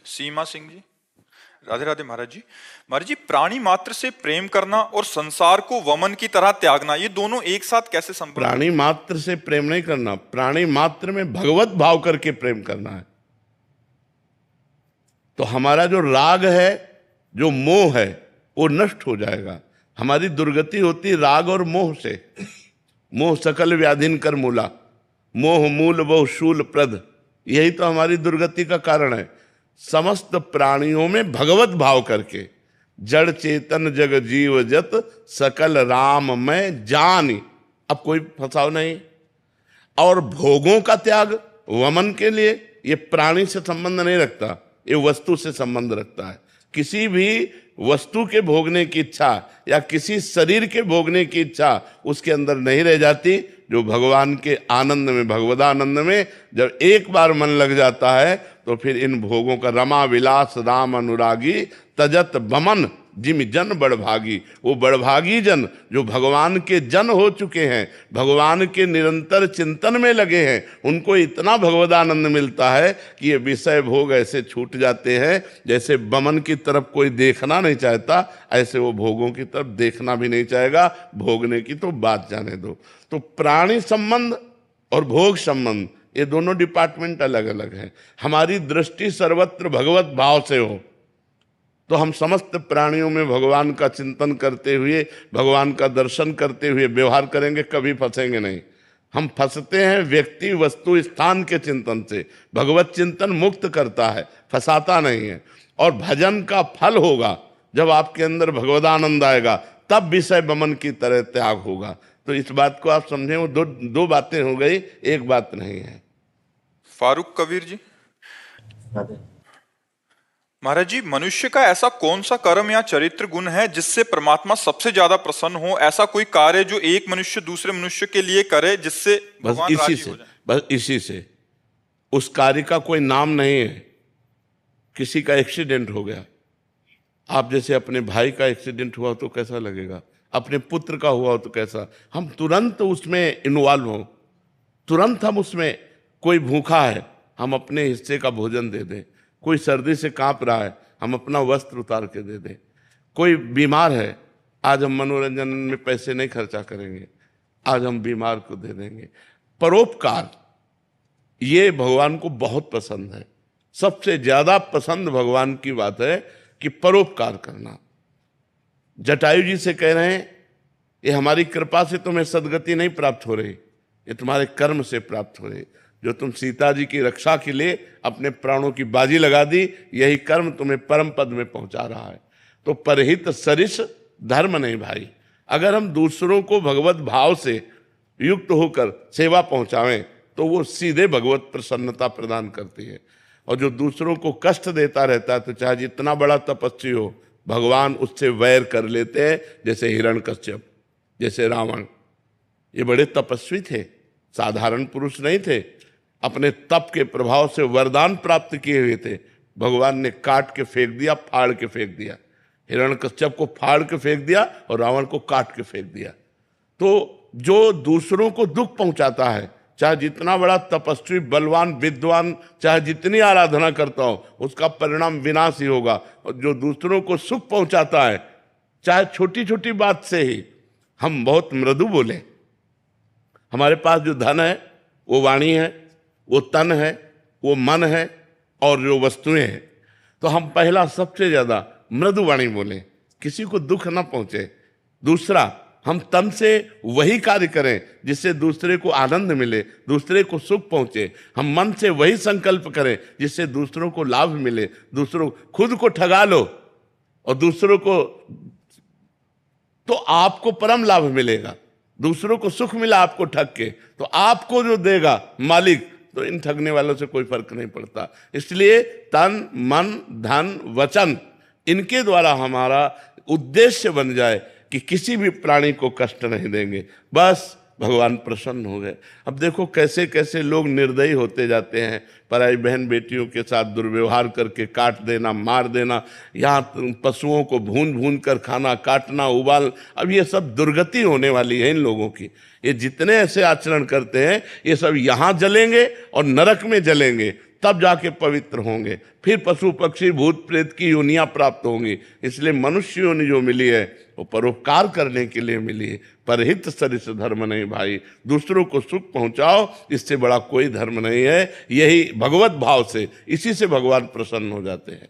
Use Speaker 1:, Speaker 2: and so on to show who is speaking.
Speaker 1: सीमा सिंह जी, राधे राधे महाराज जी। महाराज जी, प्राणी मात्र से प्रेम करना और संसार को वमन की तरह त्यागना, ये दोनों एक साथ कैसे संभव?
Speaker 2: प्राणी मात्र से प्रेम नहीं करना, प्राणी मात्र में भगवत भाव करके प्रेम करना है। तो हमारा जो राग है, जो मोह है, वो नष्ट हो जाएगा। हमारी दुर्गति होती राग और मोह से। मोह सकल व्याधिन कर मूला, मोह मूल बहु शूल प्रद, यही तो हमारी दुर्गति का कारण है। समस्त प्राणियों में भगवत भाव करके, जड़ चेतन जग जीव जत सकल राम में जानी, अब कोई फंसाव नहीं। और भोगों का त्याग वमन के लिए, ये प्राणी से संबंध नहीं रखता, ये वस्तु से संबंध रखता है। किसी भी वस्तु के भोगने की इच्छा या किसी शरीर के भोगने की इच्छा उसके अंदर नहीं रह जाती। जो भगवान के आनंद में, भगवदानंद में जब एक बार मन लग जाता है तो फिर इन भोगों का रमा विलास राम अनुरागी तजत बमन जिम जन बड़भागी। वो बड़भागी जन जो भगवान के जन हो चुके हैं, भगवान के निरंतर चिंतन में लगे हैं, उनको इतना भगवदानंद मिलता है कि ये विषय भोग ऐसे छूट जाते हैं जैसे बमन की तरफ कोई देखना नहीं चाहता, ऐसे वो भोगों की तरफ देखना भी नहीं चाहेगा। भोगने की तो बात जाने दो। तो प्राणी संबंध और भोग संबंध, ये दोनों डिपार्टमेंट अलग अलग हैं। हमारी दृष्टि सर्वत्र भगवत भाव से हो तो हम समस्त प्राणियों में भगवान का चिंतन करते हुए, भगवान का दर्शन करते हुए व्यवहार करेंगे, कभी फंसेंगे नहीं। हम फंसते हैं व्यक्ति वस्तु स्थान के चिंतन से। भगवत चिंतन मुक्त करता है, फंसाता नहीं है। और भजन का फल होगा जब आपके अंदर भगवदानंद आएगा, तब विषय बमन की तरह त्याग होगा। तो इस बात को आप समझें, वो दो बातें हो गई, एक बात नहीं है।
Speaker 1: फारूक कबीर जी, महाराज जी, मनुष्य का ऐसा कौन सा कर्म या चरित्र गुण है जिससे परमात्मा सबसे ज्यादा प्रसन्न हो? ऐसा कोई कार्य जो एक मनुष्य दूसरे मनुष्य के लिए करे जिससे भगवान राजी हो जाए?
Speaker 2: बस इसी से। उस कार्य का कोई नाम नहीं है। किसी का एक्सीडेंट हो गया, आप जैसे अपने भाई का एक्सीडेंट हुआ तो कैसा लगेगा, अपने पुत्र का हुआ तो कैसा, हम तुरंत उसमें इन्वॉल्व हो, तुरंत हम उसमें। कोई भूखा है, हम अपने हिस्से का भोजन दे दें। कोई सर्दी से कांप रहा है, हम अपना वस्त्र उतार के दे दें। कोई बीमार है, आज हम मनोरंजन में पैसे नहीं खर्चा करेंगे, आज हम बीमार को दे देंगे। परोपकार, ये भगवान को बहुत पसंद है। सबसे ज्यादा पसंद भगवान की बात है कि परोपकार करना। जटायु जी से कह रहे हैं, ये हमारी कृपा से तुम्हें सदगति नहीं प्राप्त हो रही, ये तुम्हारे कर्म से प्राप्त हो रही। जो तुम सीता जी की रक्षा के लिए अपने प्राणों की बाजी लगा दी, यही कर्म तुम्हें परम पद में पहुंचा रहा है। तो परहित सरिस धर्म नहीं भाई। अगर हम दूसरों को भगवत भाव से युक्त होकर सेवा पहुंचावें तो वो सीधे भगवत प्रसन्नता प्रदान करती है। और जो दूसरों को कष्ट देता रहता है, तो चाहे जितना बड़ा तपस्वी हो, भगवान उससे वैर कर लेते हैं। जैसे हिरण्यकश्यप, जैसे रावण, ये बड़े तपस्वी थे, साधारण पुरुष नहीं थे। अपने तप के प्रभाव से वरदान प्राप्त किए हुए थे। भगवान ने काट के फेंक दिया, फाड़ के फेंक दिया। हिरण्यकश्यप को फाड़ के फेंक दिया और रावण को काट के फेंक दिया। तो जो दूसरों को दुख पहुंचाता है, चाहे जितना बड़ा तपस्वी, बलवान, विद्वान, चाहे जितनी आराधना करता हो, उसका परिणाम विनाश ही होगा। और जो दूसरों को सुख पहुंचाता है, चाहे छोटी छोटी बात से ही हम बहुत मृदु बोले। हमारे पास जो धन है वो वाणी है, वो तन है, वो मन है और जो वस्तुएं हैं, तो हम पहला सबसे ज्यादा मृदु वाणी बोलें, किसी को दुख ना पहुंचे। दूसरा, हम तन से वही कार्य करें जिससे दूसरे को आनंद मिले, दूसरे को सुख पहुंचे। हम मन से वही संकल्प करें जिससे दूसरों को लाभ मिले। दूसरों, खुद को ठगा लो और दूसरों को, तो आपको परम लाभ मिलेगा। दूसरों को सुख मिला आपको ठग के, तो आपको जो देगा मालिक, तो इन ठगने वालों से कोई फर्क नहीं पड़ता। इसलिए तन, मन, धन, वचन, इनके द्वारा हमारा उद्देश्य बन जाए कि किसी भी प्राणी को कष्ट नहीं देंगे, बस भगवान प्रसन्न हो गए। अब देखो कैसे कैसे लोग निर्दयी होते जाते हैं, पराई बहन बेटियों के साथ दुर्व्यवहार करके काट देना, मार देना, यहाँ पशुओं को भून भून कर खाना, काटना, उबाल। अब ये सब दुर्गति होने वाली है इन लोगों की। ये जितने ऐसे आचरण करते हैं, ये सब यहाँ जलेंगे और नरक में जलेंगे। तब जाके पवित्र होंगे, फिर पशु पक्षी भूत प्रेत की योनियां प्राप्त होंगी। इसलिए मनुष्य योनि जो मिली है वो परोपकार करने के लिए मिली है, परहित सरिस धर्म नहीं भाई। दूसरों को सुख पहुंचाओ, इससे बड़ा कोई धर्म नहीं है। यही भगवत भाव से, इसी से भगवान प्रसन्न हो जाते हैं।